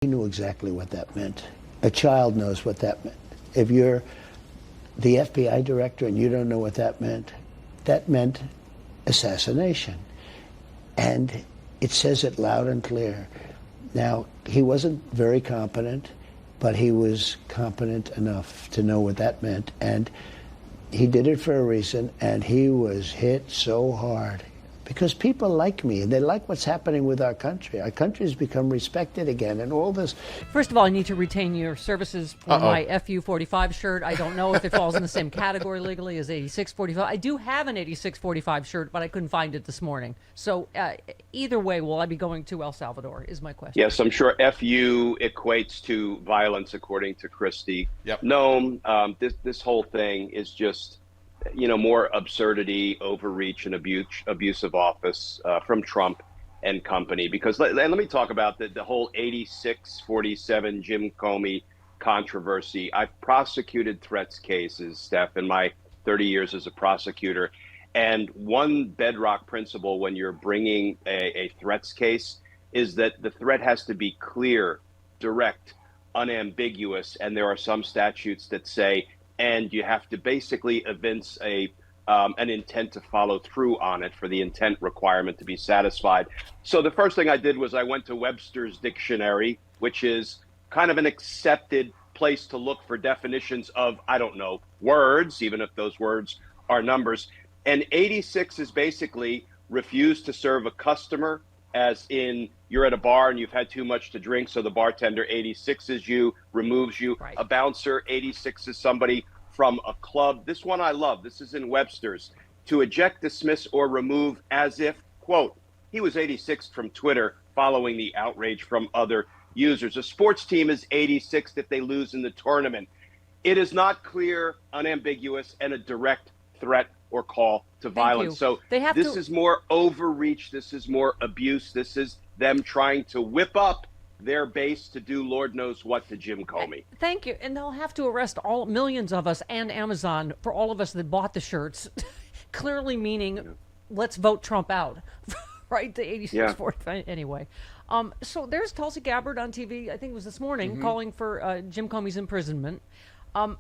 He knew exactly what that meant. A child knows what that meant. If you're the FBI director and you don't know what that meant assassination. And it says it loud and clear. Now, he wasn't very competent, but he was competent enough to know what that meant. And he did it for a reason, and he was hit so hard. Because people like me, and they like what's happening with our country. Our country's become respected again, and all this. First of all, I need to retain your services for my FU45 shirt. I don't know if it falls in the same category legally as 8645. I do have an 8645 shirt, but I couldn't find it this morning. So either way, will I be going to El Salvador is my question. Yes, I'm sure FU equates to violence, according to Christie. Yep. No, this whole thing is just, more absurdity, overreach, and abuse of office from Trump and company. Because let me talk about the whole 86-47 Jim Comey controversy. I've prosecuted threats cases, Steph, in my 30 years as a prosecutor. And one bedrock principle when you're bringing a threats case is that the threat has to be clear, direct, unambiguous. And there are some statutes that say, and you have to basically evince an intent to follow through on it for the intent requirement to be satisfied. So the first thing I did was I went to Webster's dictionary, which is kind of an accepted place to look for definitions of, words, even if those words are numbers. And 86 is basically refuse to serve a customer, as in you're at a bar and you've had too much to drink, so the bartender 86 is you, removes you. Right. A bouncer 86 is somebody from a club. This one I love. This is in Webster's. To eject, dismiss, or remove as if, quote, he was 86 from Twitter following the outrage from other users. A sports team is 86 if they lose in the tournament. It is not clear, unambiguous, and a direct threat or call to violence. So this is more overreach. This is more abuse. This is them trying to whip up their base to do Lord knows what to Jim Comey. Thank you. And they'll have to arrest millions of us and Amazon for all of us that bought the shirts, clearly meaning let's vote Trump out, right? The 86-45. Anyway. So there's Tulsi Gabbard on TV, I think it was this morning, calling for Jim Comey's imprisonment.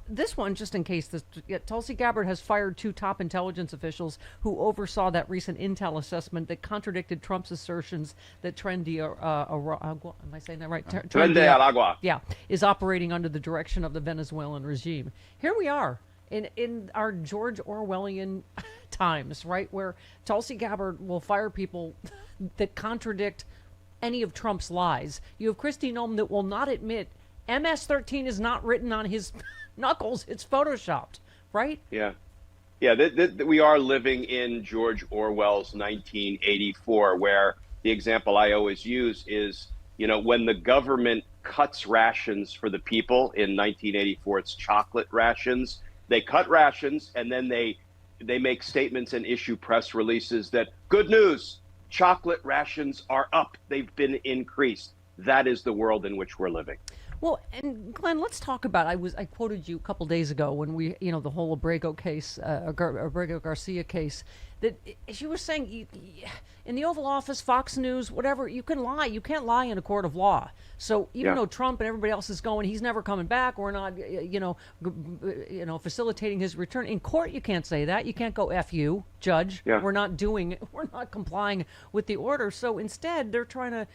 This one, just in case, Tulsi Gabbard has fired 2 top intelligence officials who oversaw that recent intel assessment that contradicted Trump's assertions that Tren de Aragua, am I saying that right? Tren de Aragua. Yeah, is operating under the direction of the Venezuelan regime. Here we are in our George Orwellian times, right, where Tulsi Gabbard will fire people that contradict any of Trump's lies. You have Kristi Noem that will not admit MS-13 is not written on his knuckles, it's photoshopped, right? Yeah. We are living in George Orwell's 1984, where the example I always use is, when the government cuts rations for the people in 1984, it's chocolate rations. They cut rations and then they make statements and issue press releases that, good news, chocolate rations are up. They've been increased. That is the world in which we're living. Well, and Glenn, let's talk about, I quoted you a couple days ago when we, the whole Abrego case, Abrego Garcia case, that she was saying in the Oval Office, Fox News, whatever, you can lie. You can't lie in a court of law. So even though Trump and everybody else is going, he's never coming back. We're not, facilitating his return. In court, you can't say that. You can't go F you, judge. Yeah. We're not complying with the order. So instead, they're trying to,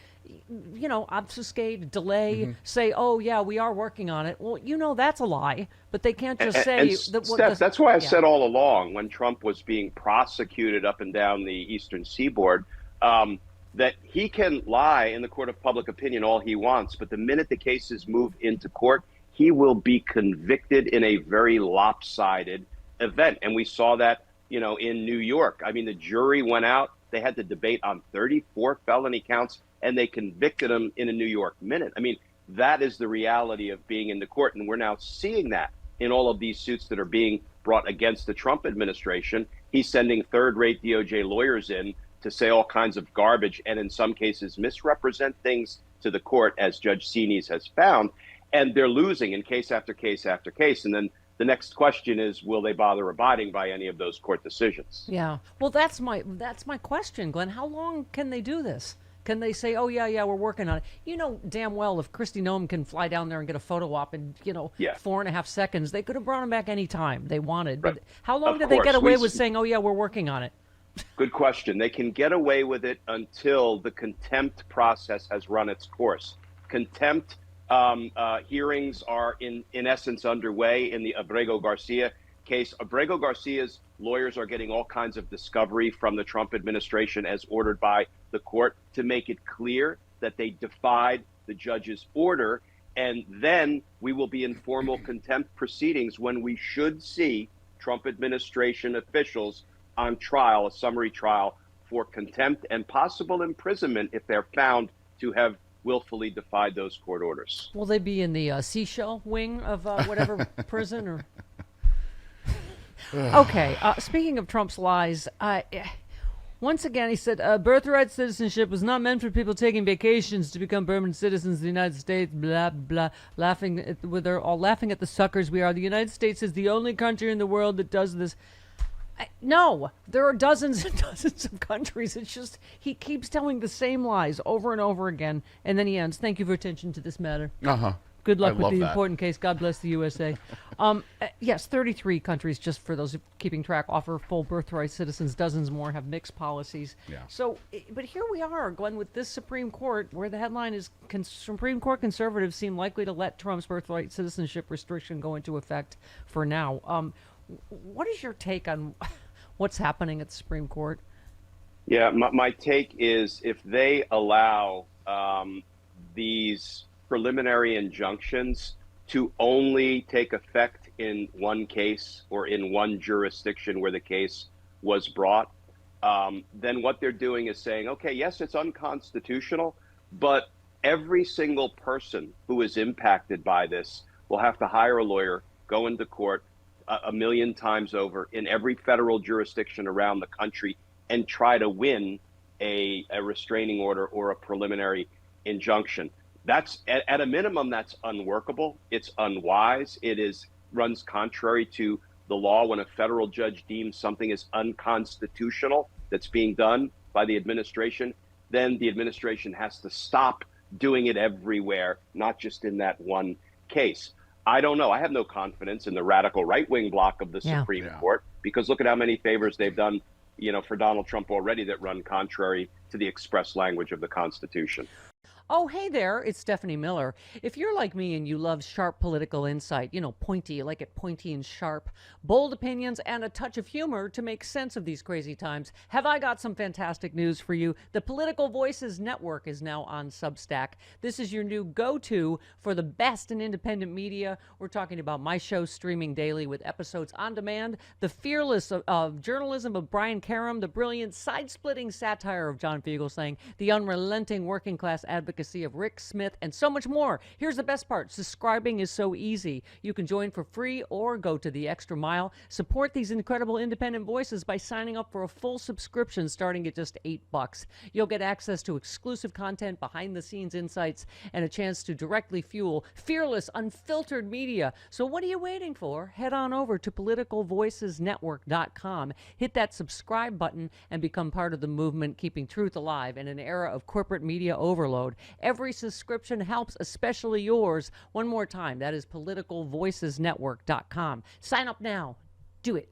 obfuscate, delay, say, oh, yeah, we are working on it. Well, that's a lie, but they can't just say that. Steph, that's why I said all along when Trump was being prosecuted up and down the Eastern Seaboard, that he can lie in the court of public opinion all he wants, but the minute the cases move into court, he will be convicted in a very lopsided event. And we saw that, in New York. I mean, the jury went out, they had to debate on 34 felony counts, and they convicted him in a New York minute. I mean, that is the reality of being in the court. And we're now seeing that in all of these suits that are being brought against the Trump administration. He's sending third-rate DOJ lawyers in to say all kinds of garbage and in some cases misrepresent things to the court, as Judge Sines has found. And they're losing in case after case after case. And then the next question is, will they bother abiding by any of those court decisions? Yeah. Well, that's my question, Glenn. How long can they do this? Can they say, "Oh yeah, we're working on it"? You know damn well if Kristi Noem can fly down there and get a photo op in 4.5 seconds, they could have brought him back any time they wanted. Right. But how long Of did they get course. away with saying, "Oh yeah, we're working on it"? Good question. They can get away with it until the contempt process has run its course. Contempt hearings are in essence underway in the Abrego Garcia case. Abrego Garcia's lawyers are getting all kinds of discovery from the Trump administration as ordered by the court to make it clear that they defied the judge's order. And then we will be in formal contempt proceedings when we should see Trump administration officials on trial, a summary trial for contempt and possible imprisonment if they're found to have willfully defied those court orders. Will they be in the seashell wing of whatever prison? Or okay, speaking of Trump's lies, once again he said birthright citizenship was not meant for people taking vacations to become permanent citizens of the United States, blah blah, they're all laughing at the suckers we are. The United States is the only country in the world that does this. No, there are dozens and dozens of countries. It's just he keeps telling the same lies over and over again, and then he ends, "Thank you for attention to this matter. Good luck with the important case. God bless the USA." Yes, 33 countries, just for those keeping track, offer full birthright citizens. Dozens more have mixed policies. Yeah. So, but here we are, Glenn, with this Supreme Court, where the headline is Supreme Court conservatives seem likely to let Trump's birthright citizenship restriction go into effect for now. What is your take on what's happening at the Supreme Court? Yeah, my take is if they allow these preliminary injunctions to only take effect in one case or in one jurisdiction where the case was brought, then what they're doing is saying, okay, yes, it's unconstitutional, but every single person who is impacted by this will have to hire a lawyer, go into court a million times over in every federal jurisdiction around the country and try to win a restraining order or a preliminary injunction. That's at a minimum, that's unworkable. It's unwise. Runs contrary to the law when a federal judge deems something as unconstitutional that's being done by the administration. Then the administration has to stop doing it everywhere, not just in that one case. I don't know. I have no confidence in the radical right-wing bloc of the Supreme Court, because look at how many favors they've done, for Donald Trump already that run contrary to the express language of the Constitution. Oh, hey there, it's Stephanie Miller. If you're like me and you love sharp political insight, pointy, you like it pointy and sharp, bold opinions, and a touch of humor to make sense of these crazy times, have I got some fantastic news for you. The Political Voices Network is now on Substack. This is your new go-to for the best in independent media. We're talking about my show streaming daily with episodes on demand, the fearless of journalism of Brian Karem, the brilliant side-splitting satire of John Fugelsang, the unrelenting working class advocacy of Rick Smith, and so much more. Here's the best part. Subscribing is so easy. You can join for free or go to the extra mile. Support these incredible independent voices by signing up for a full subscription starting at just $8. You'll get access to exclusive content, behind-the-scenes insights, and a chance to directly fuel fearless, unfiltered media. So what are you waiting for? Head on over to politicalvoicesnetwork.com. Hit that subscribe button and become part of the movement keeping truth alive in an era of corporate media overload. Every subscription helps, especially yours. One more time, that is politicalvoicesnetwork.com. Sign up now. Do it.